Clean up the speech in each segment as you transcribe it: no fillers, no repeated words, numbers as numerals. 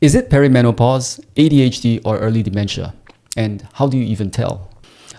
Is it perimenopause, ADHD, or early dementia? And how do you even tell?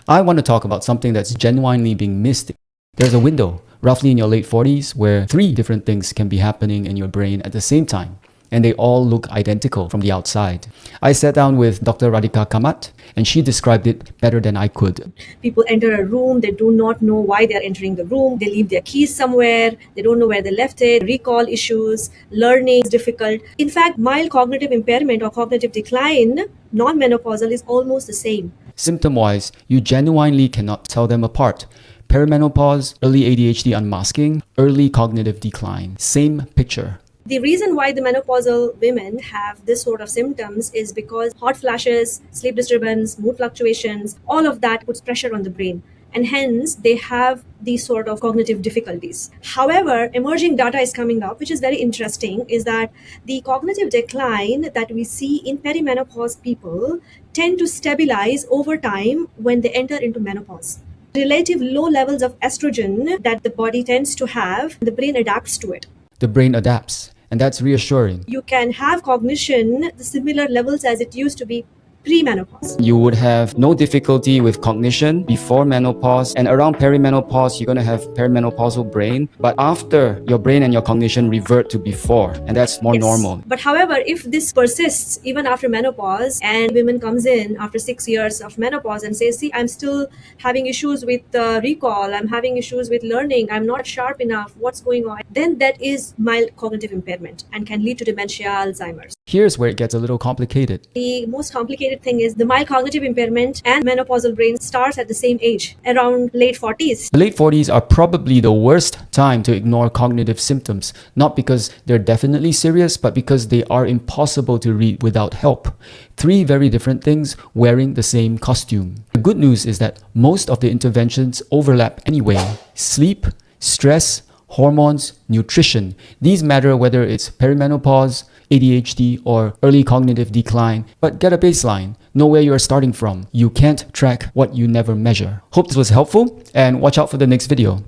I want to talk about something that's genuinely being missed. There's a window, roughly in your late 40s, where 3 different things can be happening in your brain at the same time, and they all look identical from the outside. I sat down with Dr. Radhika Kamat, and she described it better than I could. People enter a room, they do not know why they're entering the room, they leave their keys somewhere, they don't know where they left it, recall issues, learning is difficult. In fact, mild cognitive impairment or cognitive decline, non-menopausal, is almost the same. Symptom-wise, you genuinely cannot tell them apart. Perimenopause, early ADHD unmasking, early cognitive decline. Same picture. The reason why the menopausal women have this sort of symptoms is because hot flashes, sleep disturbance, mood fluctuations, all of that puts pressure on the brain. And hence, they have these sort of cognitive difficulties. However, emerging data is coming up, which is very interesting, is that the cognitive decline that we see in perimenopause people tend to stabilize over time when they enter into menopause. Relative low levels of estrogen that the body tends to have, the brain adapts to it. The brain adapts, and that's reassuring. You can have cognition the similar levels as it used to be pre-menopause. You would have no difficulty with cognition before menopause, and around perimenopause, you're going to have perimenopausal brain. But after, your brain and your cognition revert to before, and that's more normal. But however, if this persists even after menopause, and women comes in after 6 years of menopause and says, see, I'm still having issues with recall, I'm having issues with learning, I'm not sharp enough, what's going on? Then that is mild cognitive impairment and can lead to dementia, Alzheimer's. Here's where it gets a little complicated. The most complicated thing is the mild cognitive impairment and menopausal brain starts at the same age, around late 40s. The late 40s are probably the worst time to ignore cognitive symptoms, not because they're definitely serious, but because they are impossible to read without help. 3 very different things wearing the same costume. The good news is that most of the interventions overlap anyway. Sleep, stress, hormones, nutrition. These matter whether it's perimenopause, ADHD, or early cognitive decline, but get a baseline. Know where you're starting from. You can't track what you never measure. Hope this was helpful, and watch out for the next video.